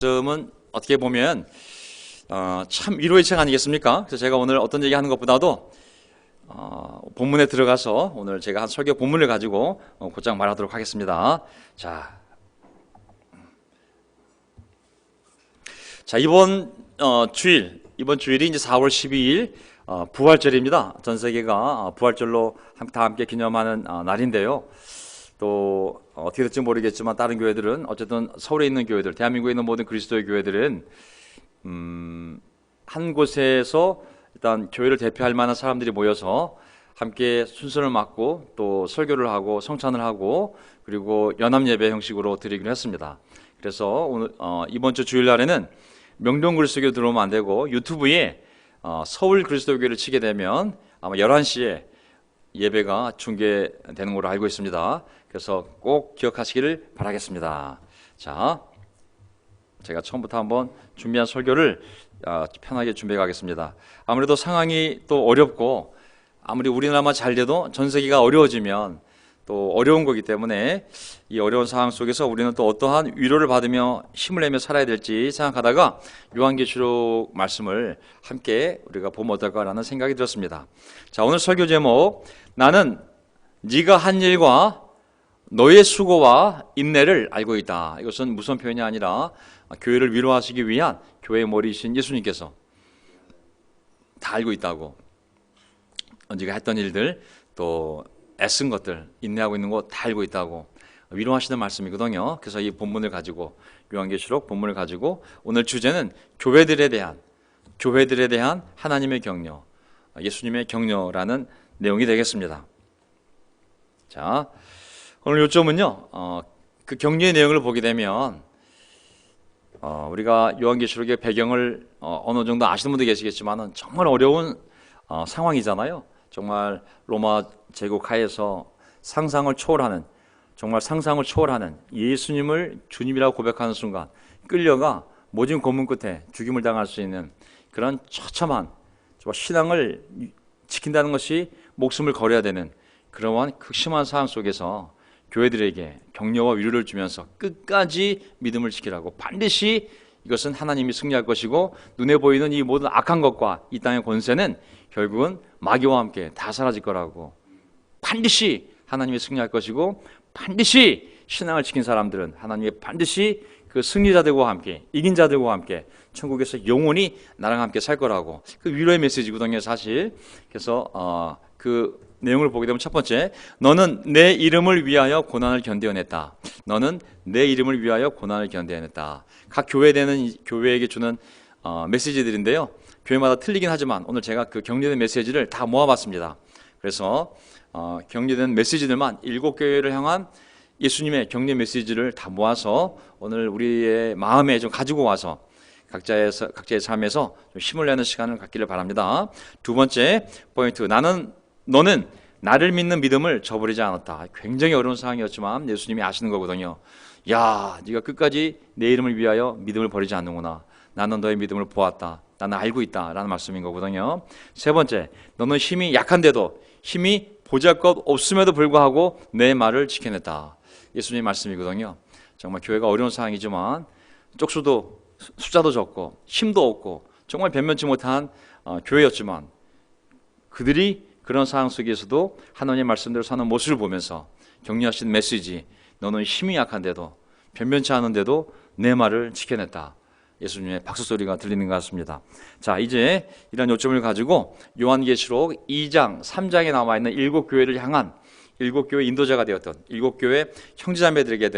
점은 어떻게 보면 참 위로의 책 아니겠습니까? 그래서 제가 오늘 어떤 얘기 하는 것보다도 본문에 들어가서 오늘 제가 한 설교 본문을 가지고 곧장 말하도록 하겠습니다. 자, 이번 주일이 이제 4월 12일 부활절입니다. 전 세계가 부활절로 다 함께 기념하는 날인데요. 또 어떻게 될지 모르겠지만 다른 교회들은 어쨌든 서울에 있는 교회들, 대한민국에 있는 모든 그리스도의 교회들은 한 곳에서 일단 교회를 대표할 만한 사람들이 모여서 함께 순서를 맡고 또 설교를 하고 성찬을 하고 그리고 연합 예배 형식으로 드리기로 했습니다. 그래서 오늘 이번 주 주일날에는 명동 그리스도교 들어오면 안 되고 유튜브에 서울 그리스도교를 치게 되면 아마 11시에 예배가 중계되는 걸로 알고 있습니다. 그래서 꼭 기억하시기를 바라겠습니다. 자, 제가 처음부터 한번 준비한 설교를 편하게 준비해 가겠습니다. 아무래도 상황이 또 어렵고 아무리 우리나라만 잘 돼도 전 세계가 어려워지면 또 어려운 거기 때문에 이 어려운 상황 속에서 우리는 또 어떠한 위로를 받으며 힘을 내며 살아야 될지 생각하다가 요한계시록 말씀을 함께 우리가 보면 어떨까라는 생각이 들었습니다. 자, 오늘 설교 제목, 나는 네가 한 일과 너의 수고와 인내를 알고 있다. 이것은 무슨 표현이 아니라 교회를 위로하시기 위한 교회의 머리이신 예수님께서 다 알고 있다고, 네가 했던 일들 또 애쓴 것들, 인내하고 있는 거 다 알고 있다고 위로하시는 말씀이거든요. 그래서 이 본문을 가지고, 요한계시록 본문을 가지고 오늘 주제는 교회들에 대한 하나님의 격려, 예수님의 격려라는 내용이 되겠습니다. 자, 오늘 요점은요, 그 격려의 내용을 보게 되면 우리가 요한계시록의 배경을 어느 정도 아시는 분도 계시겠지만 정말 어려운 상황이잖아요. 정말 로마 제국 하에서 상상을 초월하는 예수님을 주님이라고 고백하는 순간 끌려가 모진 고문 끝에 죽임을 당할 수 있는 그런 처참한 신앙을 지킨다는 것이 목숨을 걸어야 되는 그러한 극심한 상황 속에서 교회들에게 격려와 위로를 주면서 끝까지 믿음을 지키라고, 반드시 이것은 하나님이 승리할 것이고 눈에 보이는 이 모든 악한 것과 이 땅의 권세는 결국은 마귀와 함께 다 사라질 거라고, 반드시 하나님이 승리할 것이고 반드시 신앙을 지킨 사람들은 하나님이 반드시 그 승리자들과 함께, 이긴 자들과 함께 천국에서 영원히 나랑 함께 살 거라고, 그 위로의 메시지거든요, 사실. 그래서 그 내용을 보게 되면 첫 번째, 너는 내 이름을 위하여 고난을 견뎌냈다. 너는 내 이름을 위하여 고난을 견뎌냈다. 각 교회에게 주는 메시지들인데요, 교회마다 틀리긴 하지만 오늘 제가 그 격려된 메시지를 다 모아봤습니다. 그래서 격려된 메시지들만 7교회를 향한 예수님의 격려 메시지를 다 모아서 오늘 우리의 마음에 좀 가지고 와서 각자의 삶에서 좀 힘을 내는 시간을 갖기를 바랍니다. 두 번째 포인트, 너는 나를 믿는 믿음을 저버리지 않았다. 굉장히 어려운 상황이었지만 예수님이 아시는 거거든요. 야, 네가 끝까지 내 이름을 위하여 믿음을 버리지 않는구나. 나는 너의 믿음을 보았다. 나는 알고 있다. 라는 말씀인 거거든요. 세 번째, 너는 힘이 약한데도, 힘이 보잘것 없음에도 불구하고 내 말을 지켜냈다. 예수님의 말씀이거든요. 정말 교회가 어려운 상황이지만 쪽수도 숫자도 적고 힘도 없고 정말 변변치 못한 교회였지만 그들이 그런 상황 속에서도 하나님의 말씀대로 사는 모습을 보면서 격려하시는 메시지, 너는 힘이 약한데도 변변치 않은데도 내 말을 지켜냈다. 예수님의 박수 소리가 들리는 것 같습니다. 자, 이제 이런 요점을 가지고 요한계시록 2장, 3장에 나와 있는 7교회를 향한 7교회 인도자가 되었던 7교회 형제자매들에게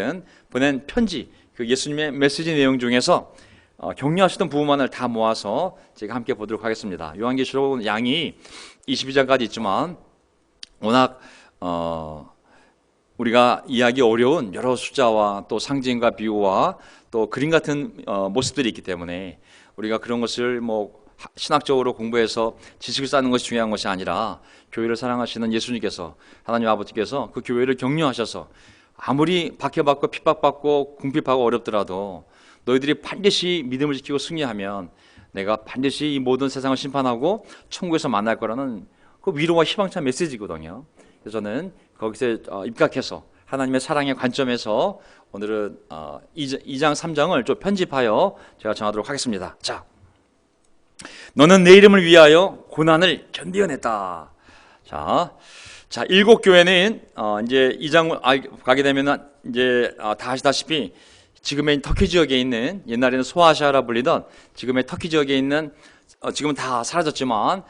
보낸 편지, 그 예수님의 메시지 내용 중에서 격려하시던 부분만을 다 모아서 제가 함께 보도록 하겠습니다. 요한계시록은 양이 22장까지 있지만 워낙 우리가 이해하기 어려운 여러 숫자와 또 상징과 비유와 또 그림 같은 모습들이 있기 때문에 우리가 그런 것을 신학적으로 공부해서 지식을 쌓는 것이 중요한 것이 아니라 교회를 사랑하시는 예수님께서, 하나님 아버지께서 그 교회를 격려하셔서 아무리 박해받고 핍박받고 궁핍하고 어렵더라도 너희들이 반드시 믿음을 지키고 승리하면 내가 반드시 이 모든 세상을 심판하고 천국에서 만날 거라는 그 위로와 희망찬 메시지거든요. 그래서 저는 거기서 입각해서 하나님의 사랑의 관점에서 오늘은 2장 3장을 좀 편집하여 제가 전하도록 하겠습니다. 자, 너는 내 이름을 위하여 고난을 견디어냈다. 자, 일곱 교회는 이제 2장 가게 되면 이제 다 아시다시피 지금의 터키 지역에 있는, 옛날에는 소아시아라 불리던 지금의 터키 지역에 있는, 지금은 다 사라졌지만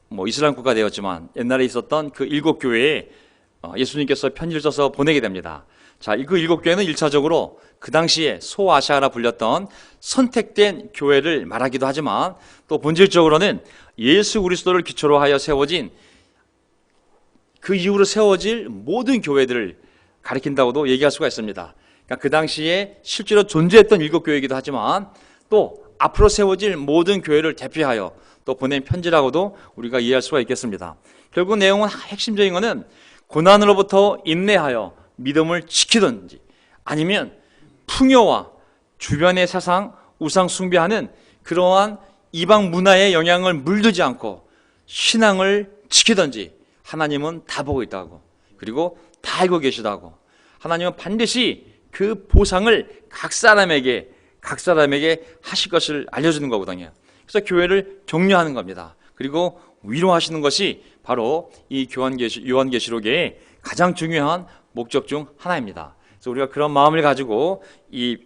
뭐 이슬람 국가 되었지만 옛날에 있었던 그 일곱 교회에 예수님께서 편지를 써서 보내게 됩니다. 자, 그 일곱 교회는 1차적으로 그 당시에 소아시아라 불렸던 선택된 교회를 말하기도 하지만 또 본질적으로는 예수 그리스도를 기초로 하여 세워진, 그 이후로 세워질 모든 교회들을 가리킨다고도 얘기할 수가 있습니다. 그러니까 그 당시에 실제로 존재했던 일곱 교회이기도 하지만 또 앞으로 세워질 모든 교회를 대표하여 또 보낸 편지라고도 우리가 이해할 수가 있겠습니다. 결국 내용은, 핵심적인 것은 고난으로부터 인내하여 믿음을 지키든지, 아니면 풍요와 주변의 세상 우상 숭배하는 그러한 이방 문화의 영향을 물들지 않고 신앙을 지키든지 하나님은 다 보고 있다고, 그리고 다 알고 계시다고, 하나님은 반드시 그 보상을 각 사람에게 하실 것을 알려주는 거거든요. 그래서 교회를 격려하는 겁니다. 그리고 위로하시는 것이 바로 이 요한계시록의 가장 중요한 목적 중 하나입니다. 그래서 우리가 그런 마음을 가지고 이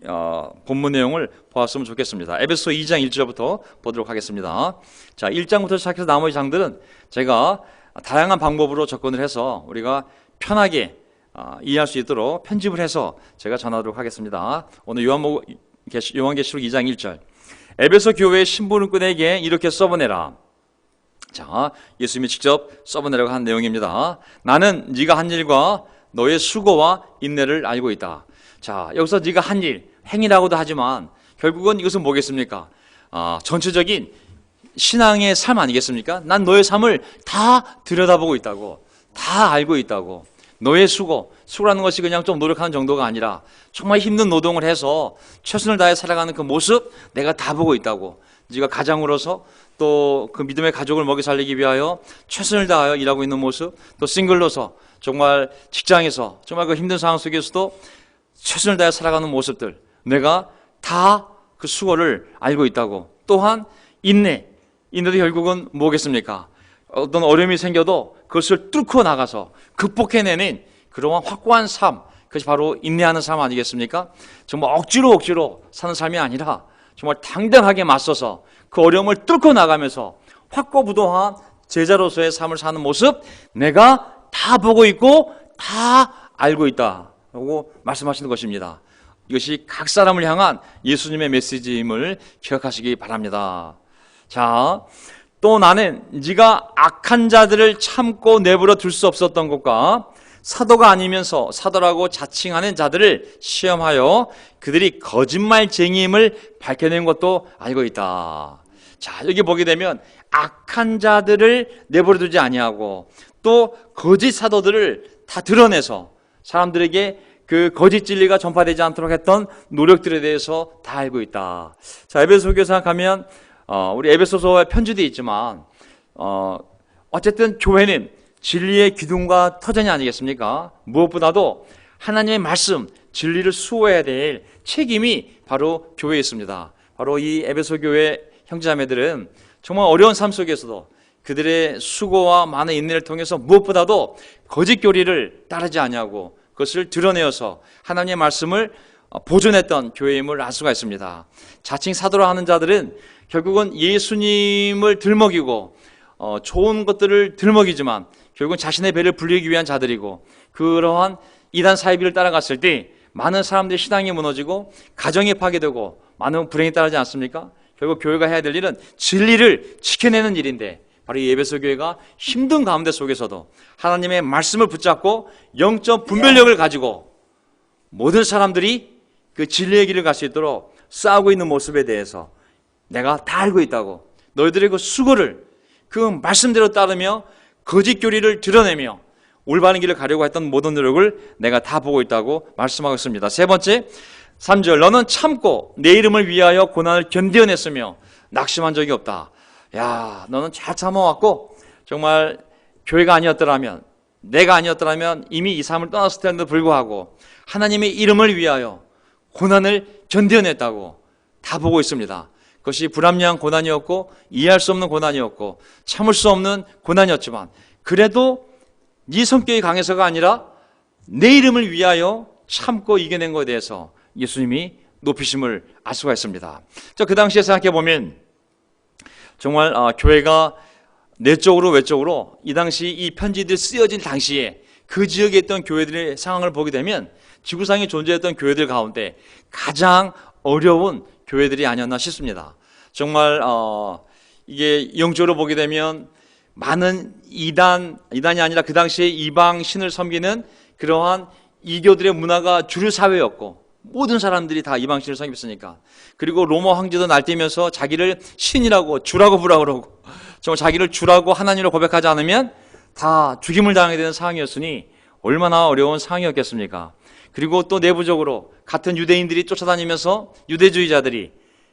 본문 내용을 보았으면 좋겠습니다. 에베소 2장 1절부터 보도록 하겠습니다. 자, 1장부터 시작해서 나머지 장들은 제가 다양한 방법으로 접근을 해서 우리가 편하게 이해할 수 있도록 편집을 해서 제가 전하도록 하겠습니다. 오늘 요한계시록 2장 1절, 에베소 교회의 신부님들에게 이렇게 써보내라. 자, 예수님이 직접 써보내라고 한 내용입니다. 나는 네가 한 일과 너의 수고와 인내를 알고 있다. 자, 여기서 네가 한 일, 행위라고도 하지만 결국은 이것은 뭐겠습니까? 전체적인 신앙의 삶 아니겠습니까? 난 너의 삶을 다 들여다보고 있다고, 다 알고 있다고. 너의 수고라는 것이 그냥 좀 노력하는 정도가 아니라 정말 힘든 노동을 해서 최선을 다해 살아가는 그 모습 내가 다 보고 있다고. 네가 가장으로서 또 그 믿음의 가족을 먹여 살리기 위하여 최선을 다하여 일하고 있는 모습, 또 싱글로서 정말 직장에서 정말 그 힘든 상황 속에서도 최선을 다해 살아가는 모습들, 내가 다 그 수고를 알고 있다고. 또한 인내도 결국은 뭐겠습니까? 어떤 어려움이 생겨도 그것을 뚫고 나가서 극복해내는 그러한 확고한 삶, 그것이 바로 인내하는 삶 아니겠습니까? 정말 억지로 사는 삶이 아니라 정말 당당하게 맞서서 그 어려움을 뚫고 나가면서 확고부동한 제자로서의 삶을 사는 모습, 내가 다 보고 있고 다 알고 있다라고 말씀하시는 것입니다. 이것이 각 사람을 향한 예수님의 메시지임을 기억하시기 바랍니다. 자, 또 나는 네가 악한 자들을 참고 내버려 둘 수 없었던 것과 사도가 아니면서 사도라고 자칭하는 자들을 시험하여 그들이 거짓말쟁이임을 밝혀낸 것도 알고 있다. 자, 여기 보게 되면 악한 자들을 내버려 두지 아니하고 또 거짓 사도들을 다 드러내서 사람들에게 그 거짓 진리가 전파되지 않도록 했던 노력들에 대해서 다 알고 있다. 자, 에베소 교회 생각하면 우리 에베소서에 편지도 있지만 어쨌든 교회는 진리의 기둥과 터전이 아니겠습니까? 무엇보다도 하나님의 말씀, 진리를 수호해야 될 책임이 바로 교회에 있습니다. 바로 이 에베소 교회 형제자매들은 정말 어려운 삶 속에서도 그들의 수고와 많은 인내를 통해서 무엇보다도 거짓 교리를 따르지 아니하고 그것을 드러내어서 하나님의 말씀을 보존했던 교회임을 알 수가 있습니다. 자칭 사도라 하는 자들은 결국은 예수님을 들먹이고 좋은 것들을 들먹이지만 결국은 자신의 배를 불리기 위한 자들이고, 그러한 이단 사이비를 따라갔을 때 많은 사람들의 신앙이 무너지고 가정이 파괴되고 많은 불행이 따르지 않습니까? 결국 교회가 해야 될 일은 진리를 지켜내는 일인데, 바로 이 에베소 교회가 힘든 가운데 속에서도 하나님의 말씀을 붙잡고 영적 분별력을 가지고 모든 사람들이 그 진리의 길을 갈 수 있도록 싸우고 있는 모습에 대해서 내가 다 알고 있다고, 너희들의 그 수고를 그 말씀대로 따르며 거짓 교리를 드러내며 올바른 길을 가려고 했던 모든 노력을 내가 다 보고 있다고 말씀하고 있습니다. 세 번째, 3절, 너는 참고 내 이름을 위하여 고난을 견뎌냈으며 낙심한 적이 없다. 야, 너는 잘 참아왔고 정말 교회가 아니었더라면, 내가 아니었더라면 이미 이 삶을 떠났을 텐데도 불구하고 하나님의 이름을 위하여 고난을 견뎌냈다고 다 보고 있습니다. 그것이 불합리한 고난이었고 이해할 수 없는 고난이었고 참을 수 없는 고난이었지만 그래도 네 성격이 강해서가 아니라 내 이름을 위하여 참고 이겨낸 것에 대해서 예수님이 높이심을 알 수가 있습니다. 그 당시에 생각해 보면 정말 교회가 내적으로 외적으로 이 당시 이 편지들이 쓰여진 당시에 그 지역에 있던 교회들의 상황을 보게 되면 지구상에 존재했던 교회들 가운데 가장 어려운 교회들이 아니었나 싶습니다. 정말 이게 영적으로 보게 되면 많은 이단이 아니라 그 당시에 이방 신을 섬기는 그러한 이교들의 문화가 주류 사회였고 모든 사람들이 다 이방 신을 섬겼으니까, 그리고 로마 황제도 날뛰면서 자기를 신이라고 주라고 부르라고 그러고 정말 자기를 주라고 하나님으로 고백하지 않으면 다 죽임을 당하게 되는 상황이었으니 얼마나 어려운 상황이었겠습니까? 그리고 또 내부적으로 같은 유대인들이 쫓아다니면서 유대주의자들이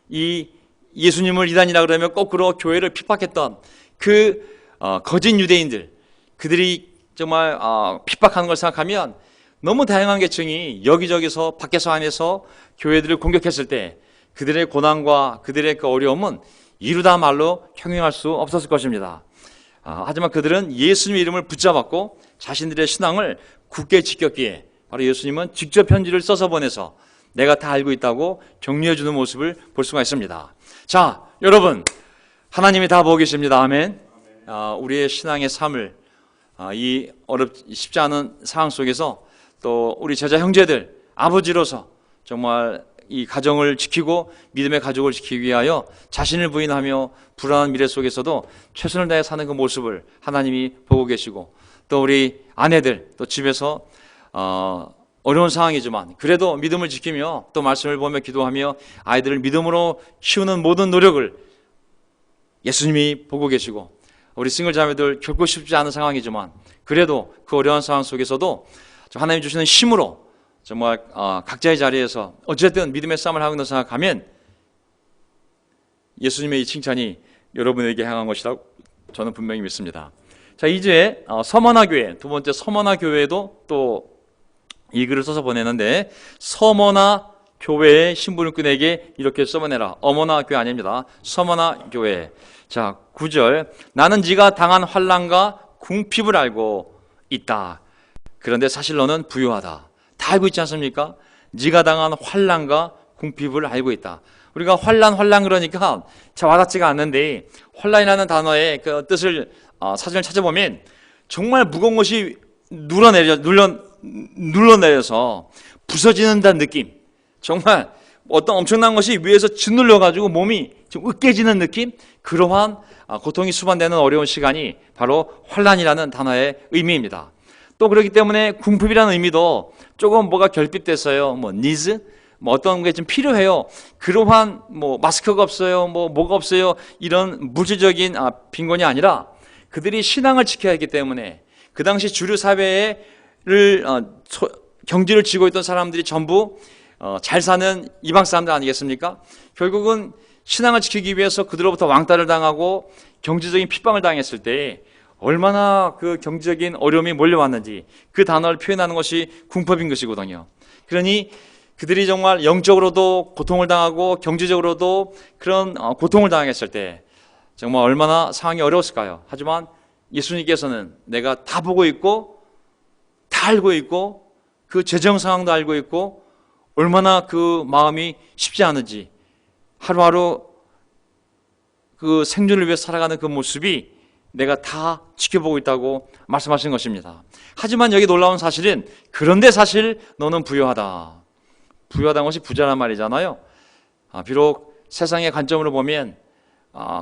이 예수님을 이단이라 그러면 거꾸로 교회를 핍박했던 그 거짓 유대인들, 그들이 정말 핍박하는 걸 생각하면 너무 다양한 계층이 여기저기서 밖에서 안에서 교회들을 공격했을 때 그들의 고난과 그들의 그 어려움은 이루다 말로 형용할 수 없었을 것입니다. 하지만 그들은 예수님의 이름을 붙잡았고 자신들의 신앙을 굳게 지켰기에 바로 예수님은 직접 편지를 써서 보내서 내가 다 알고 있다고 격려해 주는 모습을 볼 수가 있습니다. 자, 여러분, 하나님이 다 보고 계십니다. 아멘. 우리의 신앙의 삶을 이 쉽지 않은 상황 속에서 또 우리 제자 형제들 아버지로서 정말 이 가정을 지키고 믿음의 가족을 지키기 위하여 자신을 부인하며 불안한 미래 속에서도 최선을 다해 사는 그 모습을 하나님이 보고 계시고, 또 우리 아내들 또 집에서 어려운 상황이지만 그래도 믿음을 지키며 또 말씀을 보며 기도하며 아이들을 믿음으로 키우는 모든 노력을 예수님이 보고 계시고, 우리 싱글 자매들 겪고 싶지 않은 상황이지만 그래도 그 어려운 상황 속에서도 하나님 주시는 힘으로 정말 각자의 자리에서 어쨌든 믿음의 싸움을 하고 있는 생각하면 예수님의 이 칭찬이 여러분에게 향한 것이라고 저는 분명히 믿습니다. 자, 이제 서머나 교회, 두 번째 서머나 교회도 또 이 글을 써서 보내는데, 서머나 교회의 신부님꾼에게 이렇게 써보내라. 어머나 교회 아닙니다. 서머나 교회. 자, 9절. 나는 네가 당한 환난과 궁핍을 알고 있다. 그런데 사실 너는 부유하다. 다 알고 있지 않습니까? 네가 당한 환난과 궁핍을 알고 있다. 우리가 환난 그러니까 잘 와닿지가 않는데, 환난이라는 단어의 그 뜻을 사전을 찾아보면 정말 무거운 것이 눌러내려서 부서지는다는 느낌, 정말 어떤 엄청난 것이 위에서 짓눌려가지고 몸이 좀 으깨지는 느낌, 그러한 고통이 수반되는 어려운 시간이 바로 환난이라는 단어의 의미입니다. 또 그렇기 때문에 궁핍이라는 의미도 조금 뭐가 결핍됐어요. 니즈? 어떤 게 좀 필요해요. 그러한 마스크가 없어요. 뭐가 없어요. 이런 물질적인 빈곤이 아니라 그들이 신앙을 지켜야 했기 때문에 그 당시 주류 사회를 경지를 쥐고 있던 사람들이 전부 잘 사는 이방 사람들 아니겠습니까? 결국은 신앙을 지키기 위해서 그들로부터 왕따를 당하고 경제적인 핍박을 당했을 때 얼마나 그 경제적인 어려움이 몰려왔는지 그 단어를 표현하는 것이 궁핍인 것이거든요. 그러니 그들이 정말 영적으로도 고통을 당하고 경제적으로도 그런 고통을 당했을 때 정말 얼마나 상황이 어려웠을까요? 하지만 예수님께서는 내가 다 보고 있고 다 알고 있고 그 재정 상황도 알고 있고 얼마나 그 마음이 쉽지 않은지, 하루하루 그 생존을 위해 살아가는 그 모습이 내가 다 지켜보고 있다고 말씀하신 것입니다. 하지만 여기 놀라운 사실은, 그런데 사실 너는 부유하다. 부유하다는 것이 부자란 말이잖아요. 비록 세상의 관점으로 보면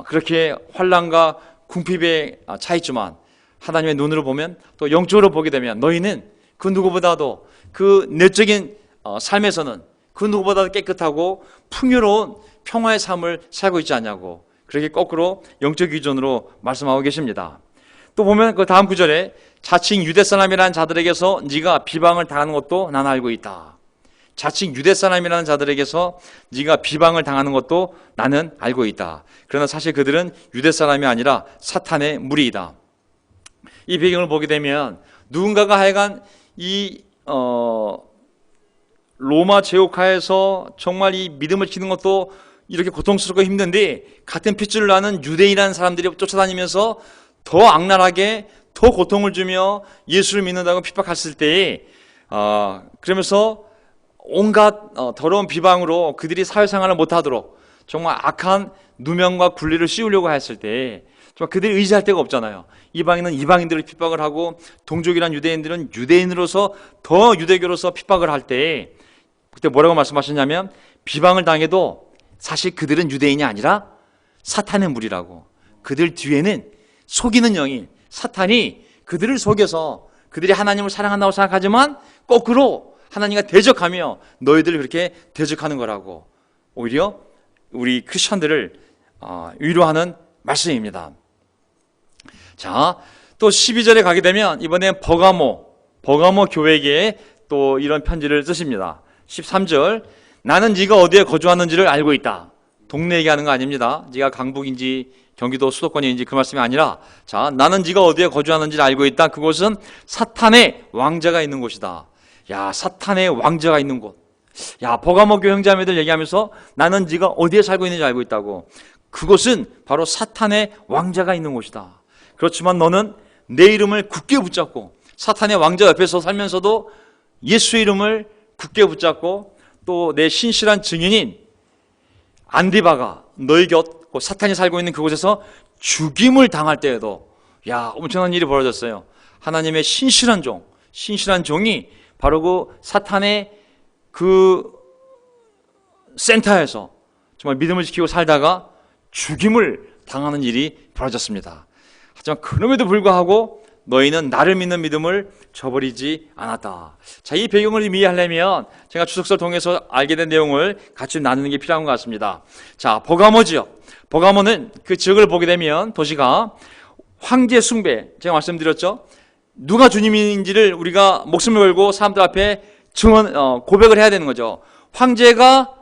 그렇게 환난과 궁핍의 차이지만 하나님의 눈으로 보면, 또 영적으로 보게 되면 너희는 그 누구보다도 그 내적인 삶에서는 그 누구보다도 깨끗하고 풍요로운 평화의 삶을 살고 있지 않냐고, 그렇게 거꾸로 영적 기준으로 말씀하고 계십니다. 또 보면 그 다음 구절에 자칭 유대 사람이라는 자들에게서 네가 비방을 당하는 것도 난 알고 있다. 자칭 유대 사람이라는 자들에게서 네가 비방을 당하는 것도 나는 알고 있다. 그러나 사실 그들은 유대 사람이 아니라 사탄의 무리이다. 이 배경을 보게 되면 누군가가 하여간 로마 제국하에서 정말 이 믿음을 지키는 것도 이렇게 고통스럽고 힘든데 같은 핏줄을 나는 유대인이라는 사람들이 쫓아다니면서 더 악랄하게 더 고통을 주며 예수를 믿는다고 핍박했을 때에 그러면서 온갖 더러운 비방으로 그들이 사회생활을 못하도록 정말 악한 누명과 굴레를 씌우려고 했을 때 정말 그들이 의지할 데가 없잖아요. 이방인은 이방인들을 핍박을 하고 동족이란 유대인들은 유대인으로서 더 유대교로서 핍박을 할 때 그때 뭐라고 말씀하셨냐면 비방을 당해도 사실 그들은 유대인이 아니라 사탄의 무리라고. 그들 뒤에는 속이는 영이 사탄이 그들을 속여서 그들이 하나님을 사랑한다고 생각하지만 거꾸로 하나님과 대적하며 너희들을 그렇게 대적하는 거라고. 오히려 우리 크리스천들을 위로하는 말씀입니다. 자, 또 12절에 가게 되면 이번엔 버가모 교회에게 또 이런 편지를 쓰십니다. 13절, 나는 네가 어디에 거주하는지를 알고 있다. 동네 얘기하는 거 아닙니다. 네가 강북인지 경기도 수도권인지 그 말씀이 아니라, 자, 나는 네가 어디에 거주하는지를 알고 있다. 그곳은 사탄의 왕자가 있는 곳이다. 야, 사탄의 왕자가 있는 곳. 야, 버가모 교회 형제자매들 얘기하면서 나는 네가 어디에 살고 있는지 알고 있다고. 그곳은 바로 사탄의 왕자가 있는 곳이다. 그렇지만 너는 내 이름을 굳게 붙잡고 사탄의 왕자 옆에서 살면서도 예수의 이름을 굳게 붙잡고 또 내 신실한 증인인 안디바가 너희 곁 사탄이 살고 있는 그곳에서 죽임을 당할 때에도, 야, 엄청난 일이 벌어졌어요. 하나님의 신실한 종이 바로 그 사탄의 그 센터에서 정말 믿음을 지키고 살다가 죽임을 당하는 일이 벌어졌습니다. 하지만 그럼에도 불구하고 너희는 나를 믿는 믿음을 저버리지 않았다. 자, 이 배경을 이해하려면 제가 주석서를 통해서 알게 된 내용을 같이 나누는 게 필요한 것 같습니다. 자, 버가모 지역. 버가모는 그 지역을 보게 되면 도시가 황제 숭배, 제가 말씀드렸죠. 누가 주님인지를 우리가 목숨을 걸고 사람들 앞에 고백을 해야 되는 거죠. 황제가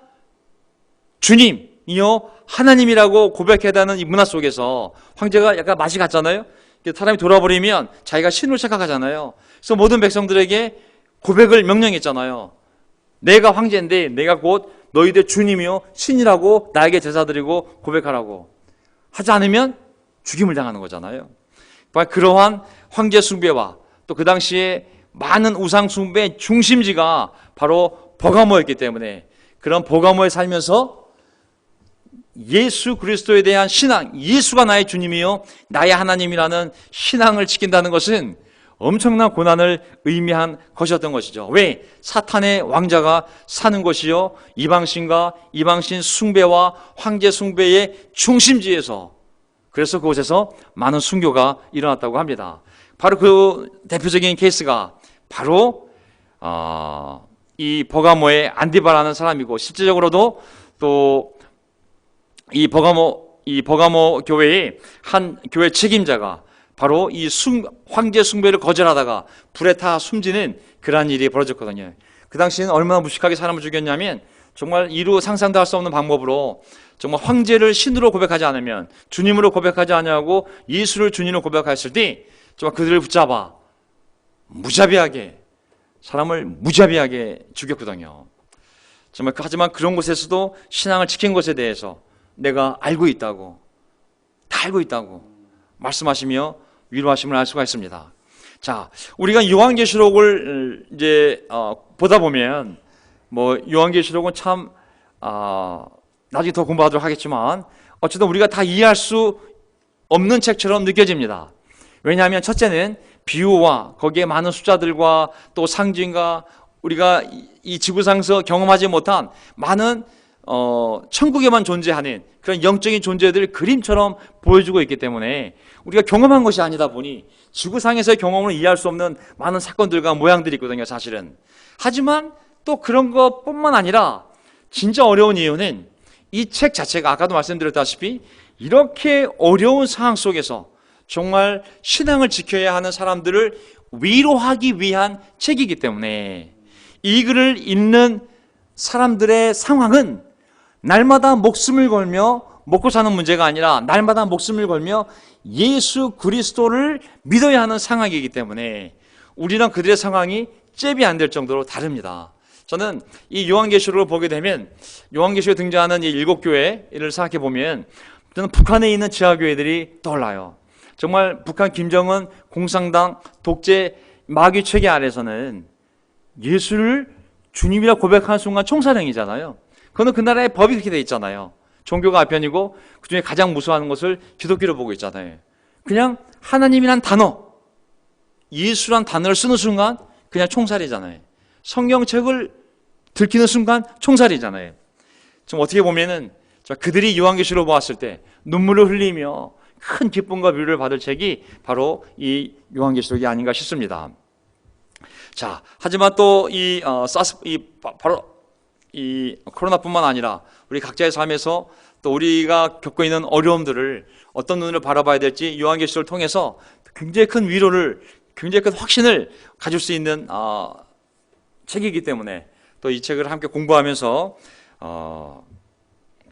주님이요 하나님이라고 고백해야 하는 이 문화 속에서 황제가 약간 맛이 갔잖아요. 사람이 돌아버리면 자기가 신으로 착각하잖아요. 그래서 모든 백성들에게 고백을 명령했잖아요. 내가 황제인데 내가 곧 너희들 주님이요 신이라고 나에게 제사드리고 고백하라고. 하지 않으면 죽임을 당하는 거잖아요. 그러한 황제 숭배와 또 그 당시에 많은 우상 숭배의 중심지가 바로 버가모였기 때문에 그런 버가모에 살면서 예수 그리스도에 대한 신앙, 예수가 나의 주님이요 나의 하나님이라는 신앙을 지킨다는 것은 엄청난 고난을 의미한 것이었던 것이죠. 왜? 사탄의 왕자가 사는 것이요 이방신과 이방신 숭배와 황제 숭배의 중심지에서, 그래서 그곳에서 많은 순교가 일어났다고 합니다. 바로 그 대표적인 케이스가 바로 이 버가모의 안디바라는 사람이고, 실제적으로도 또 이 버가모 교회의 한 교회 책임자가 바로 이 황제 숭배를 거절하다가 불에 타 숨지는 그러한 일이 벌어졌거든요. 그 당시에는 얼마나 무식하게 사람을 죽였냐면 정말 이루 상상도 할 수 없는 방법으로 정말 황제를 신으로 고백하지 않으면, 주님으로 고백하지 않냐고 예수를 주님으로 고백했을 때 정말 그들을 붙잡아 사람을 무자비하게 죽였거든요. 정말 하지만 그런 곳에서도 신앙을 지킨 것에 대해서 내가 알고 있다고, 다 알고 있다고 말씀하시며 위로하심을 알 수가 있습니다. 자, 우리가 요한계시록을 이제 보다 보면 요한계시록은 참 나중에 더 공부하도록 하겠지만 어쨌든 우리가 다 이해할 수 없는 책처럼 느껴집니다. 왜냐하면 첫째는 비유와 거기에 많은 숫자들과 또 상징과 우리가 이 지구상에서 경험하지 못한 많은 천국에만 존재하는 그런 영적인 존재들을 그림처럼 보여주고 있기 때문에 우리가 경험한 것이 아니다 보니 지구상에서의 경험을 이해할 수 없는 많은 사건들과 모양들이 있거든요, 사실은. 하지만 또 그런 것뿐만 아니라 진짜 어려운 이유는 이 책 자체가 아까도 말씀드렸다시피 이렇게 어려운 상황 속에서 정말 신앙을 지켜야 하는 사람들을 위로하기 위한 책이기 때문에 이 글을 읽는 사람들의 상황은 날마다 목숨을 걸며 먹고 사는 문제가 아니라 날마다 목숨을 걸며 예수 그리스도를 믿어야 하는 상황이기 때문에 우리랑 그들의 상황이 잽이 안 될 정도로 다릅니다. 저는 이 요한계시록을 보게 되면 요한계시록에 등장하는 이 7교회를 생각해 보면 저는 북한에 있는 지하교회들이 떠올라요. 정말 북한 김정은 공산당 독재 마귀 체계 아래서는 예수를 주님이라 고백하는 순간 총살행이잖아요. 그거는 그 나라의 법이 그렇게 돼 있잖아요. 종교가 아편이고 그중에 가장 무서워하는 것을 기독교로 보고 있잖아요. 그냥 하나님이란 단어, 예수란 단어를 쓰는 순간 그냥 총살이잖아요. 성경책을 들키는 순간 총살이잖아요. 지금 어떻게 보면은 그들이 요한계시록을 보았을 때 눈물을 흘리며 큰 기쁨과 위로를 받을 책이 바로 이 요한계시록이 아닌가 싶습니다. 자, 하지만 또 바로 이 코로나뿐만 아니라 우리 각자의 삶에서 또 우리가 겪고 있는 어려움들을 어떤 눈으로 바라봐야 될지 요한계시록을 통해서 굉장히 큰 위로를, 굉장히 큰 확신을 가질 수 있는 책이기 때문에 또 이 책을 함께 공부하면서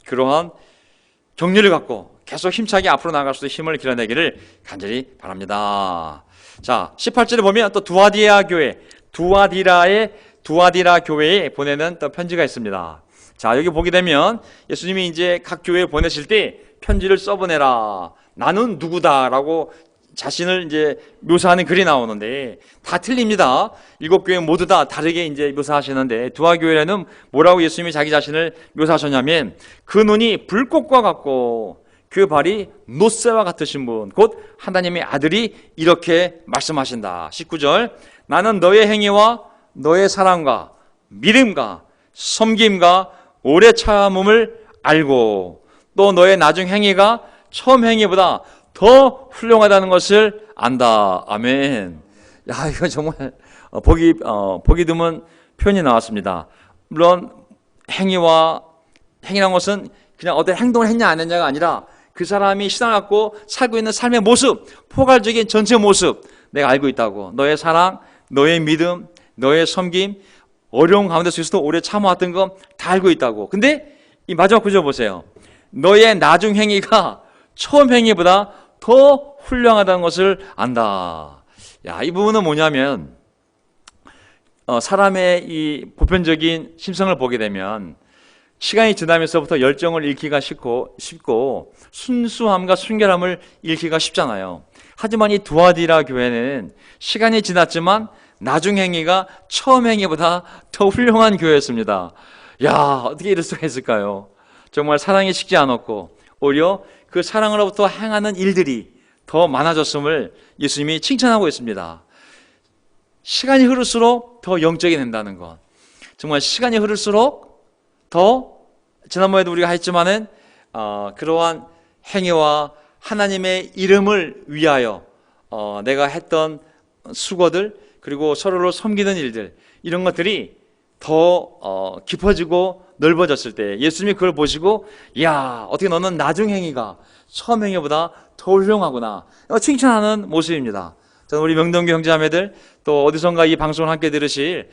그러한 격려를 갖고 계속 힘차게 앞으로 나아갈 수 있는 힘을 길러내기를 간절히 바랍니다. 자, 18절에 보면 또 두아디라 교회에 보내는 또 편지가 있습니다. 자, 여기 보게 되면 예수님이 이제 각 교회에 보내실 때 편지를 써보내라. 나는 누구다라고 자신을 이제 묘사하는 글이 나오는데 다 틀립니다. 7교회 모두 다 다르게 이제 묘사하시는데 두아교회는 뭐라고 예수님이 자기 자신을 묘사하셨냐면 그 눈이 불꽃과 같고 그 발이 놋새와 같으신 분, 곧 하나님의 아들이 이렇게 말씀하신다. 19절 나는 너의 행위와 너의 사랑과 믿음과 섬김과 오래 참음을 알고 또 너의 나중 행위가 처음 행위보다 더 훌륭하다는 것을 안다. 아멘. 야, 이거 정말 보기 드문 표현이 나왔습니다. 물론 행위란 것은 그냥 어떤 행동을 했냐 안 했냐가 아니라 그 사람이 신앙을 갖고 살고 있는 삶의 모습, 포괄적인 전체 모습 내가 알고 있다고. 너의 사랑, 너의 믿음, 너의 섬김, 어려운 가운데 속에서도 오래 참아왔던 거 다 알고 있다고. 근데 이 마지막 구절 보세요. 너의 나중 행위가 처음 행위보다 더 훌륭하다는 것을 안다. 야, 이 부분은 뭐냐면 사람의 이 보편적인 심성을 보게 되면 시간이 지나면서부터 열정을 잃기가 쉽고 순수함과 순결함을 잃기가 쉽잖아요. 하지만 이 두아디라 교회는 시간이 지났지만 나중 행위가 처음 행위보다 더 훌륭한 교회였습니다. 야, 어떻게 이럴 수가 있을까요? 정말 사랑이 식지 않았고 오히려 그 사랑으로부터 행하는 일들이 더 많아졌음을 예수님이 칭찬하고 있습니다. 시간이 흐를수록 더 영적이 된다는 것. 정말 시간이 흐를수록 더 지난번에도 우리가 했지만은 그러한 행위와 하나님의 이름을 위하여 내가 했던 수고들 그리고 서로를 섬기는 일들 이런 것들이 더 깊어지고 넓어졌을 때 예수님이 그걸 보시고 야 어떻게 너는 나중 행위가 처음 행위보다 더 훌륭하구나 칭찬하는 모습입니다. 저는 우리 명동교 형제자매들 또 어디선가 이 방송을 함께 들으실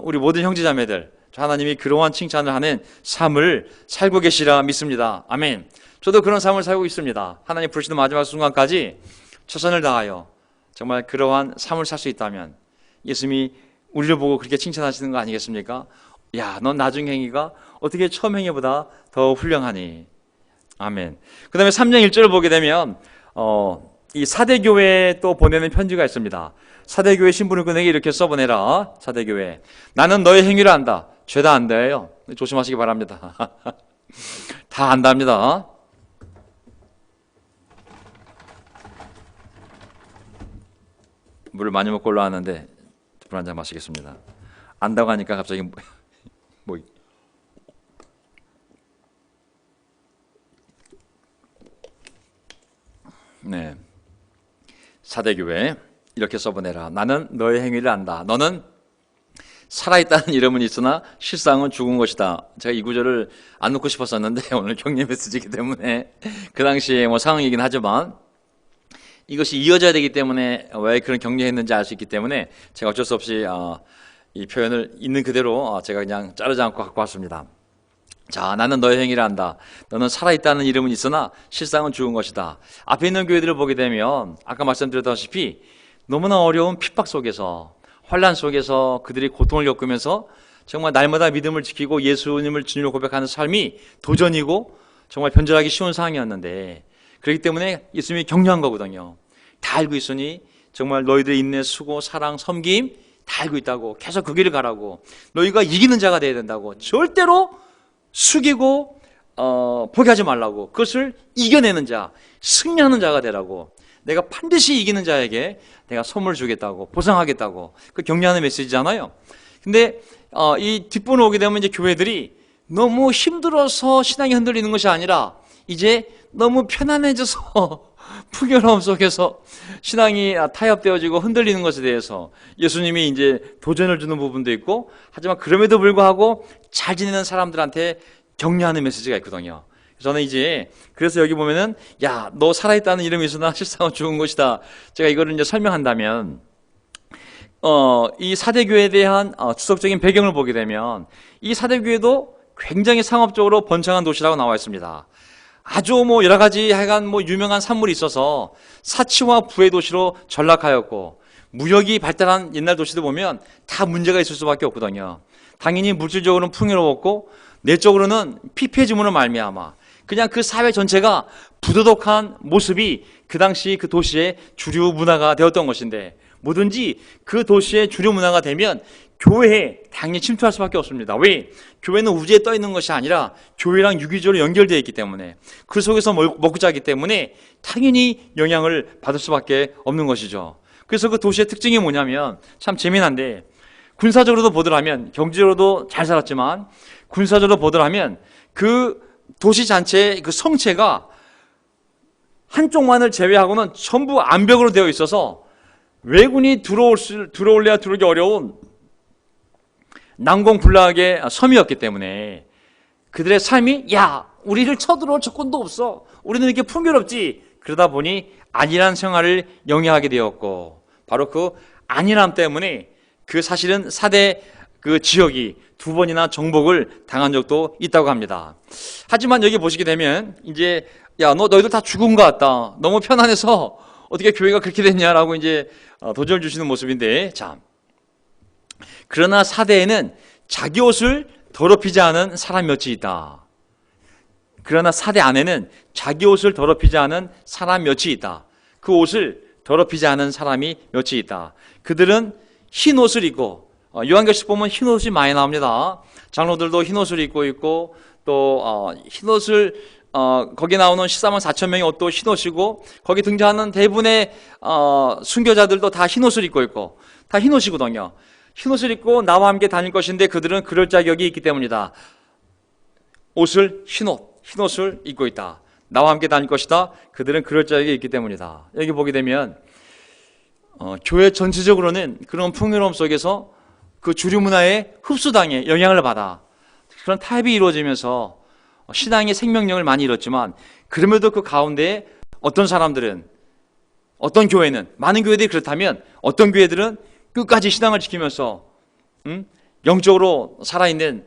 우리 모든 형제자매들 하나님이 그러한 칭찬을 하는 삶을 살고 계시라 믿습니다. 아멘. 저도 그런 삶을 살고 있습니다. 하나님 부르시는 마지막 순간까지 최선을 다하여 정말 그러한 삶을 살 수 있다면 예수님이 우리를 보고 그렇게 칭찬하시는 거 아니겠습니까? 야, 넌 나중 행위가 어떻게 처음 행위보다 더 훌륭하니? 아멘. 그 다음에 3장 1절을 보게 되면 이 사대교회에 또 보내는 편지가 있습니다. 사대교회 신부님에게 이렇게 써보내라. 사대교회 나는 너의 행위를 안다. 죄다 안다예요. 조심하시기 바랍니다. 다 안답니다. 물을 많이 먹고 올라왔는데 물 한 잔 마시겠습니다. 안다고 하니까 갑자기 네. 사대교회 이렇게 써보내라. 나는 너의 행위를 안다. 너는 살아있다는 이름은 있으나 실상은 죽은 것이다. 제가 이 구절을 안 넣고 싶었었는데 오늘 격려 메시지이기 때문에 그 당시에 상황이긴 하지만 이것이 이어져야 되기 때문에 왜 그런 격려했는지 알 수 있기 때문에 제가 어쩔 수 없이 이 표현을 있는 그대로 제가 그냥 자르지 않고 갖고 왔습니다. 자, 나는 너의 행위를 안다. 너는 살아있다는 이름은 있으나 실상은 죽은 것이다. 앞에 있는 교회들을 보게 되면 아까 말씀드렸다시피 너무나 어려운 핍박 속에서, 환난 속에서 그들이 고통을 겪으면서 정말 날마다 믿음을 지키고 예수님을 주님으로 고백하는 삶이 도전이고 정말 변절하기 쉬운 상황이었는데, 그렇기 때문에 예수님이 격려한 거거든요. 다 알고 있으니 정말 너희들의 인내, 수고, 사랑, 섬김 다 알고 있다고, 계속 그 길을 가라고, 너희가 이기는 자가 되어야 된다고, 절대로 숙이고 포기하지 말라고, 그것을 이겨내는 자, 승리하는 자가 되라고, 내가 반드시 이기는 자에게 내가 선물을 주겠다고, 보상하겠다고, 그 격려하는 메시지잖아요. 근데 이 뒷부분에 오게 되면 이제 교회들이 너무 힘들어서 신앙이 흔들리는 것이 아니라 이제 너무 편안해져서 풍요로움 속에서 신앙이 타협되어지고 흔들리는 것에 대해서 예수님이 이제 도전을 주는 부분도 있고, 하지만 그럼에도 불구하고 잘 지내는 사람들한테 격려하는 메시지가 있거든요. 저는 이제 그래서 여기 보면은 야, 너 살아있다는 이름이 있으나 실상은 죽은 것이다. 제가 이거를 이제 설명한다면 이 사대교회에 대한 추석적인 배경을 보게 되면 이 사대교회도 굉장히 상업적으로 번창한 도시라고 나와 있습니다. 아주 여러 가지 하여간 유명한 산물이 있어서 사치와 부의 도시로 전락하였고, 무역이 발달한 옛날 도시들 보면 다 문제가 있을 수밖에 없거든요. 당연히 물질적으로는 풍요로웠고 내적으로는 피폐해짐으로 말미암아 그냥 그 사회 전체가 부도덕한 모습이 그 당시 그 도시의 주류 문화가 되었던 것인데, 뭐든지 그 도시의 주류 문화가 되면 교회에 당연히 침투할 수밖에 없습니다. 왜? 교회는 우주에 떠 있는 것이 아니라 교회랑 유기적으로 연결되어 있기 때문에, 그 속에서 먹고 자기 때문에 당연히 영향을 받을 수밖에 없는 것이죠. 그래서 그 도시의 특징이 뭐냐면 참 재미난데, 군사적으로도 보더라면, 경제적으로도 잘 살았지만 군사적으로 보더라면 그 도시 전체의 그 성체가 한쪽만을 제외하고는 전부 암벽으로 되어 있어서 왜군이 들어올래야 들어오기 어려운 난공불락의 섬이었기 때문에 그들의 삶이 야, 우리를 쳐들어올 적군도 없어, 우리는 이렇게 풍요롭지, 그러다 보니 안일한 생활을 영위하게 되었고, 바로 그 안일함 때문에 그 사실은 사대 그 지역이 두 번이나 정복을 당한 적도 있다고 합니다. 하지만 여기 보시게 되면 이제 야, 너희들 다 죽은 것 같다, 너무 편안해서 어떻게 교회가 그렇게 됐냐라고 이제 도전을 주시는 모습인데, 자, 그러나 사대에는 자기 옷을 더럽히지 않은 사람 몇이 있다. 그러나 사대 안에는 자기 옷을 더럽히지 않은 사람 몇이 있다. 그 옷을 더럽히지 않은 사람이 몇이 있다. 그들은 흰 옷을 입고, 요한계시록 보면 흰 옷이 많이 나옵니다. 장로들도 흰 옷을 입고 있고, 또 흰 옷을 거기 나오는 14만 4천 명의 옷도 흰 옷이고, 거기 등장하는 대부분의 순교자들도 다 흰 옷을 입고 있고, 다 흰 옷이거든요. 흰 옷을 입고 나와 함께 다닐 것인데 그들은 그럴 자격이 있기 때문이다. 흰 옷을 입고 있다. 나와 함께 다닐 것이다. 그들은 그럴 자격이 있기 때문이다. 여기 보게 되면 교회 전체적으로는 그런 풍요로움 속에서 그 주류 문화에 흡수당해 영향을 받아 그런 타협이 이루어지면서 신앙의 생명력을 많이 잃었지만, 그럼에도 그 가운데 어떤 사람들은, 어떤 교회는, 많은 교회들이 그렇다면 어떤 교회들은 끝까지 신앙을 지키면서 영적으로 살아있는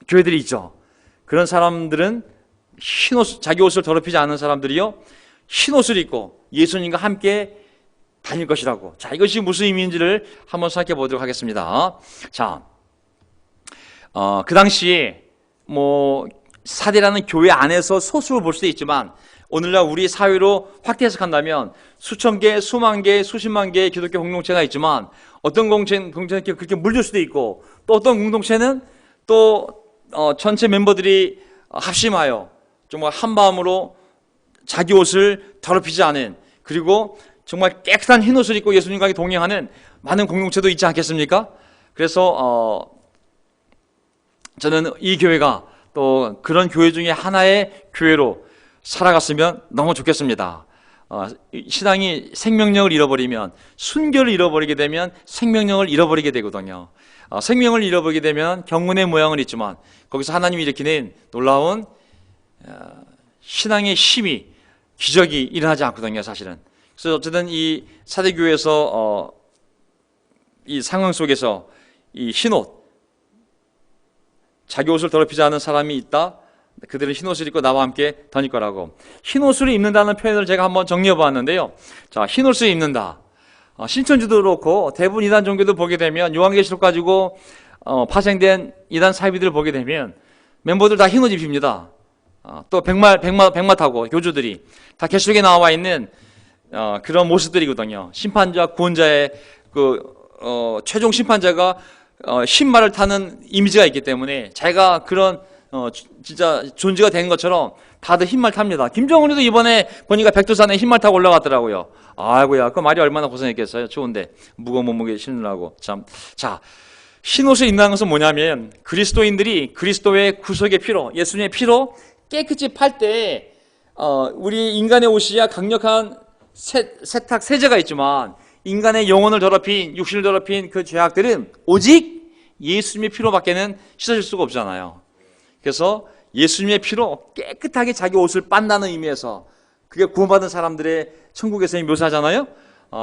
교회들이 있죠. 그런 사람들은 흰 옷, 자기 옷을 더럽히지 않은 사람들이요, 흰 옷을 입고 예수님과 함께 다닐 것이라고. 자, 이것이 무슨 의미인지를 한번 생각해 보도록 하겠습니다. 자, 그 당시에 사대라는 교회 안에서 소수로 볼 수도 있지만, 오늘날 우리 사회로 확대 해석한다면 수천 개, 수만 개, 수십만 개의 기독교 공동체가 있지만, 어떤 공동체는 그렇게 물들 수도 있고, 또 어떤 공동체는 또 전체 멤버들이 합심하여 정말 한마음으로 자기 옷을 더럽히지 않은, 그리고 정말 깨끗한 흰 옷을 입고 예수님과 동행하는 많은 공동체도 있지 않겠습니까? 그래서 저는 이 교회가 또 그런 교회 중에 하나의 교회로 살아갔으면 너무 좋겠습니다. 신앙이 생명력을 잃어버리면, 순결을 잃어버리게 되면 생명력을 잃어버리게 되거든요. 생명을 잃어버리게 되면 경건의 모양은 있지만 거기서 하나님이 일으키는 놀라운 신앙의 힘이, 기적이 일어나지 않거든요, 사실은. 그래서 어쨌든 이 사대교회에서 이 상황 속에서 이 흰옷, 자기 옷을 더럽히지 않은 사람이 있다. 그들은 흰옷을 입고 나와 함께 다닐 거라고. 흰옷을 입는다는 표현을 제가 한번 정리해 보았는데요. 자, 흰옷을 입는다. 신천지도 그렇고 대부분 이단 종교도 보게 되면 요한계시록 가지고 파생된 이단 사이비들을 보게 되면 멤버들 다 흰 옷 입힙니다. 또 백마 타고 교주들이 다 계시록에 나와 있는 그런 모습들이거든요. 심판자 구원자의 최종 심판자가 흰말을 타는 이미지가 있기 때문에 자기가 그런 진짜 존재가 된 것처럼 다들 흰말 탑니다. 김정은이도 이번에 보니까 백두산에 흰말 타고 올라갔더라고요. 아이고야, 그 말이 얼마나 고생했겠어요. 추운데 무거운 몸무게 신으라고. 자, 흰옷을 입는 것은 뭐냐면 그리스도인들이 그리스도의 구속의 피로, 예수님의 피로 깨끗이 팔 때 우리 인간의 옷이야 강력한 세탁 세제가 있지만 인간의 영혼을 더럽힌, 육신을 더럽힌 그 죄악들은 오직 예수님의 피로밖에는 씻어질 수가 없잖아요. 그래서 예수님의 피로 깨끗하게 자기 옷을 빤다는 의미에서 그게 구원받은 사람들의 천국에서 묘사하잖아요.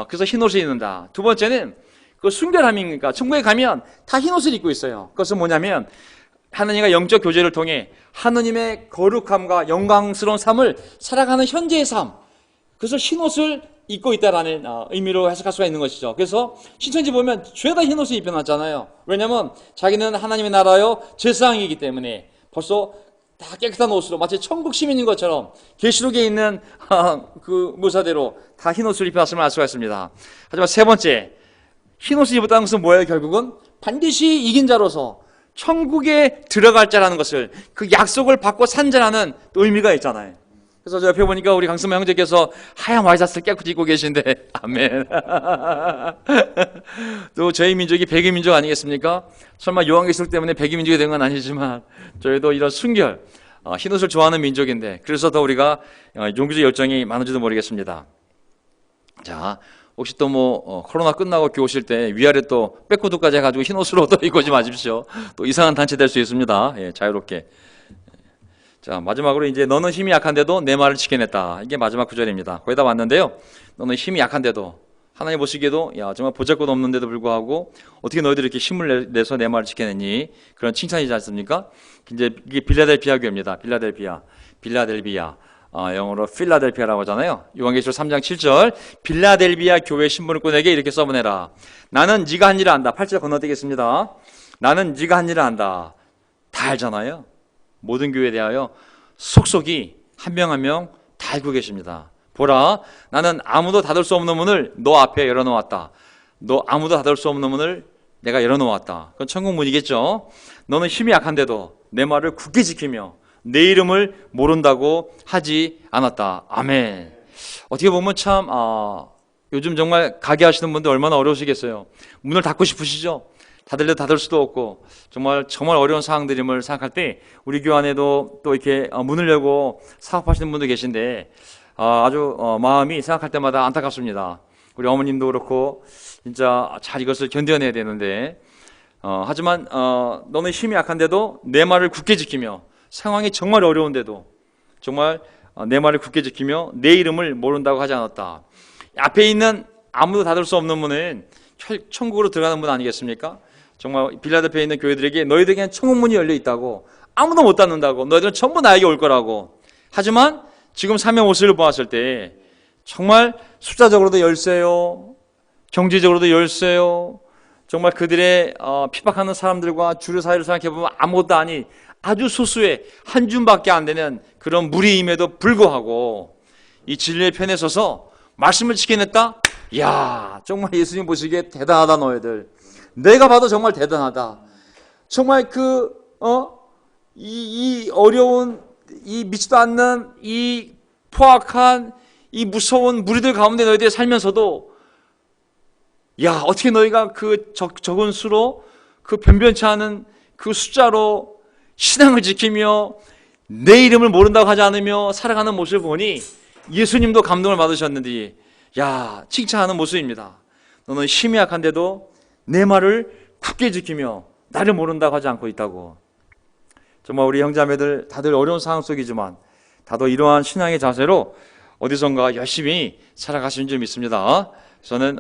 그래서 흰옷을 입는다. 두 번째는 그 순결함이니까 천국에 가면 다 흰옷을 입고 있어요. 그것은 뭐냐면 하나님과 영적 교제를 통해 하나님의 거룩함과 영광스러운 삶을 살아가는 현재의 삶, 그래서 흰옷을 입고 있다라는 의미로 해석할 수가 있는 것이죠. 그래서 신천지 보면 죄다 흰옷을 입혀놨잖아요. 왜냐하면 자기는 하나님의 나라요 제사장이기 때문에 벌써 다 깨끗한 옷으로 마치 천국 시민인 것처럼 계시록에 있는 그 묘사대로 다 흰옷을 입혀놨음을 알 수가 있습니다. 하지만 세 번째, 흰옷을 입었다는 것은 뭐예요? 결국은 반드시 이긴 자로서 천국에 들어갈 자라는 것을, 그 약속을 받고 산 자라는 또 의미가 있잖아요. 그래서 저 옆에 보니까 우리 강승만 형제께서 하얀 와이셔츠를 깨끗이 입고 계신데 아멘. 또 저희 민족이 백의 민족 아니겠습니까? 설마 요한계시록 때문에 백의 민족이 된 건 아니지만 저희도 이런 순결, 흰옷을 좋아하는 민족인데 그래서 더 우리가 종교적 열정이 많은지도 모르겠습니다. 자, 혹시 또 코로나 끝나고 교회 오실 때 위아래 또 백구두까지 해가지고 흰옷으로 또 입고 오지 마십시오. 또 이상한 단체 될 수 있습니다. 예, 자유롭게. 자, 마지막으로 이제 너는 힘이 약한데도 내 말을 지켜냈다. 이게 마지막 구절입니다. 거의 다 왔는데요. 너는 힘이 약한데도, 하나님 보시기에도 정말 보잘것 없는데도 불구하고 어떻게 너희들이 이렇게 힘을 내서 내 말을 지켜냈니? 그런 칭찬이지 않습니까? 이제 이게 빌라델피아 교회입니다. 빌라델비아. 영어로 필라델피아라고 하잖아요. 요한계시록 3장 7절, 빌라델비아 교회 신분꾼에게 이렇게 써보내라. 나는 네가 한 일을 안다. 8절 건너뛰겠습니다. 나는 네가 한 일을 안다. 다 알잖아요. 모든 교회에 대하여 속속이 한 명 한 명 다 알고 계십니다. 보라, 나는 아무도 닫을 수 없는 문을 너 앞에 열어놓았다. 너 아무도 닫을 수 없는 문을 내가 열어놓았다. 그건 천국 문이겠죠. 너는 힘이 약한데도 내 말을 굳게 지키며 내 이름을 모른다고 하지 않았다. 아멘. 어떻게 보면 참 요즘 정말 가게 하시는 분들 얼마나 어려우시겠어요. 문을 닫고 싶으시죠? 닫을 수도 없고 정말 어려운 상황들임을 생각할 때 우리 교회 안에도 또 이렇게 문을 열고 사업하시는 분도 계신데 아주 마음이 생각할 때마다 안타깝습니다. 우리 어머님도 그렇고 진짜 잘 이것을 견뎌내야 되는데 하지만 너는 힘이 약한데도 내 말을 굳게 지키며 상황이 정말 어려운데도 정말 내 말을 굳게 지키며 내 이름을 모른다고 하지 않았다. 앞에 있는 아무도 닫을 수 없는 문은 천국으로 들어가는 문 아니겠습니까? 정말 빌라델피아에 있는 교회들에게 너희들에게는 천국 문이 열려 있다고, 아무도 못 닫는다고, 너희들은 전부 나에게 올 거라고. 하지만 지금 사명 옷을 보았을 때 정말 숫자적으로도 열세요, 경제적으로도 열세요. 정말 그들의 핍박하는 사람들과 주류 사회를 생각해보면 아무것도 아닌 아주 소수의 한 줌밖에 안 되는 그런 무리임에도 불구하고 이 진리의 편에 서서 말씀을 지켜냈다? 이야, 정말 예수님 보시기에 대단하다 너희들. 내가 봐도 정말 대단하다. 정말 이 어려운, 이 믿지도 않는, 이 포악한, 이 무서운 무리들 가운데 너희들이 살면서도 야, 어떻게 너희가 그 적은 수로, 그 변변치 않은 그 숫자로 신앙을 지키며 내 이름을 모른다고 하지 않으며 살아가는 모습을 보니 예수님도 감동을 받으셨는데, 야, 칭찬하는 모습입니다. 너는 힘이 약한데도 내 말을 굳게 지키며 나를 모른다고 하지 않고 있다고. 정말 우리 형제자매들 다들 어려운 상황 속이지만 다들 이러한 신앙의 자세로 어디선가 열심히 살아가시는 줄 믿습니다. 저는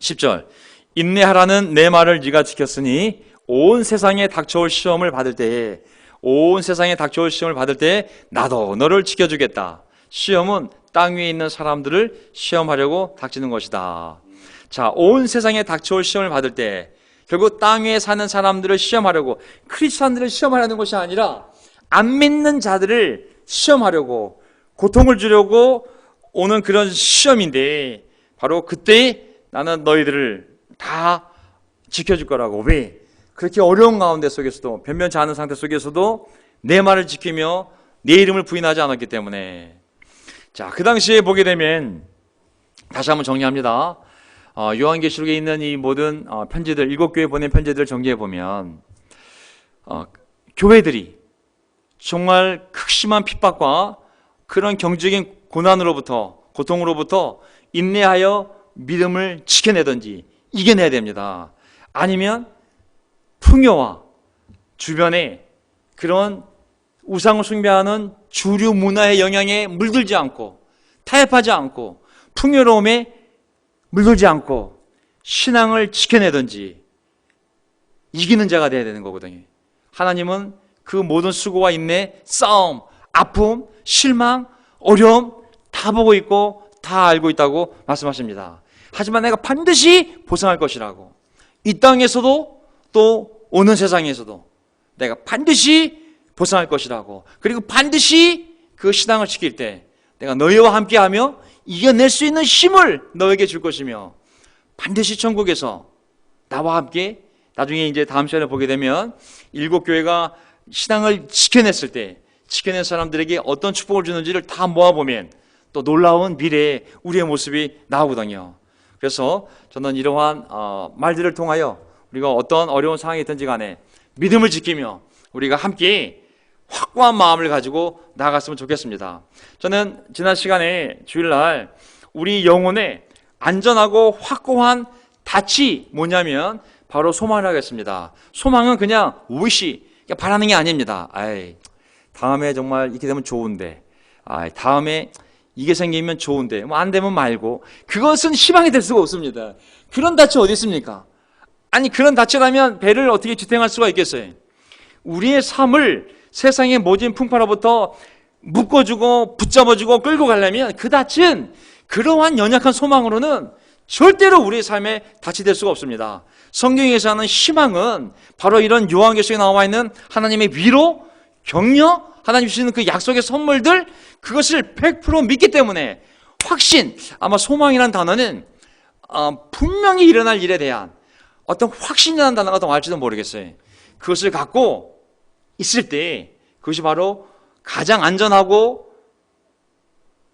10절, 인내하라는 내 말을 네가 지켰으니 온 세상에 닥쳐올 시험을 받을 때에 나도 너를 지켜주겠다. 시험은 땅 위에 있는 사람들을 시험하려고 닥치는 것이다. 자, 온 세상에 닥쳐올 시험을 받을 때 결국 땅 위에 사는 사람들을 시험하려고, 크리스찬들을 시험하려는 것이 아니라 안 믿는 자들을 시험하려고, 고통을 주려고 오는 그런 시험인데, 바로 그때 나는 너희들을 다 지켜줄 거라고. 왜? 그렇게 어려운 가운데 속에서도, 변변치 않은 상태 속에서도 내 말을 지키며 내 이름을 부인하지 않았기 때문에. 자, 그 당시에 보게 되면, 다시 한번 정리합니다. 요한계시록에 있는 이 모든 편지들, 7교회 보낸 편지들을 정리해 보면, 교회들이 정말 극심한 핍박과 그런 경제적인 고난으로부터, 고통으로부터 인내하여 믿음을 지켜내든지 이겨내야 됩니다. 아니면 풍요와 주변에 그런 우상을 숭배하는 주류 문화의 영향에 물들지 않고, 타협하지 않고, 풍요로움에 물들지 않고 신앙을 지켜내든지 이기는 자가 되어야 되는 거거든요. 하나님은 그 모든 수고와 인내, 싸움, 아픔, 실망, 어려움 다 보고 있고 다 알고 있다고 말씀하십니다. 하지만 내가 반드시 보상할 것이라고. 이 땅에서도 또 오는 세상에서도 내가 반드시 보상할 것이라고. 그리고 반드시 그 신앙을 지킬 때 내가 너희와 함께하며 이겨낼 수 있는 힘을 너에게 줄 것이며, 반드시 천국에서 나와 함께, 나중에 이제 다음 시간에 보게 되면 7교회가 신앙을 지켜냈을 때 지켜낸 사람들에게 어떤 축복을 주는지를 다 모아보면 또 놀라운 미래의 우리의 모습이 나오거든요. 그래서 저는 이러한 말들을 통하여 우리가 어떤 어려운 상황이 있든지 간에 믿음을 지키며 우리가 함께 확고한 마음을 가지고 나아갔으면 좋겠습니다. 저는 지난 시간에 주일날 우리 영혼의 안전하고 확고한 닻이 뭐냐면 바로 소망을 하겠습니다. 소망은 그냥 wish, 그냥 바라는 게 아닙니다. 다음에 정말 이렇게 되면 좋은데, 다음에 이게 생기면 좋은데, 뭐 안 되면 말고, 그것은 희망이 될 수가 없습니다. 그런 닻이 어디 있습니까? 아니, 그런 닻이라면 배를 어떻게 지탱할 수가 있겠어요? 우리의 삶을 세상의 모진 풍파로부터 묶어주고 붙잡아주고 끌고 가려면 그 닻은 그러한 연약한 소망으로는 절대로 우리의 삶에 닻이 될 수가 없습니다. 성경에서 하는 희망은 바로 이런 요한계시록에 나와 있는 하나님의 위로, 격려, 하나님 주시는 그 약속의 선물들, 그것을 100% 믿기 때문에 확신, 아마 소망이라는 단어는 분명히 일어날 일에 대한 어떤 확신이라는 단어가 더 나을지도 모르겠어요. 그것을 갖고 있을 때 그것이 바로 가장 안전하고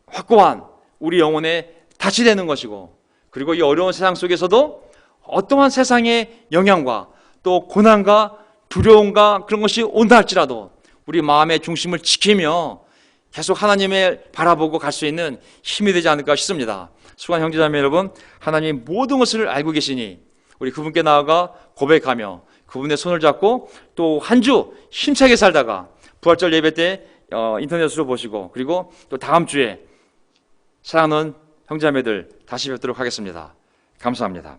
확고한 우리 영혼의 닻이 되는 것이고, 그리고 이 어려운 세상 속에서도 어떠한 세상의 영향과 또 고난과 두려움과 그런 것이 온다 할지라도 우리 마음의 중심을 지키며 계속 하나님을 바라보고 갈 수 있는 힘이 되지 않을까 싶습니다. 수고한 형제자매 여러분, 하나님이 모든 것을 알고 계시니 우리 그분께 나아가 고백하며 그분의 손을 잡고 또 한 주 힘차게 살다가 부활절 예배 때 인터넷으로 보시고, 그리고 또 다음 주에 사랑하는 형제자매들 다시 뵙도록 하겠습니다. 감사합니다.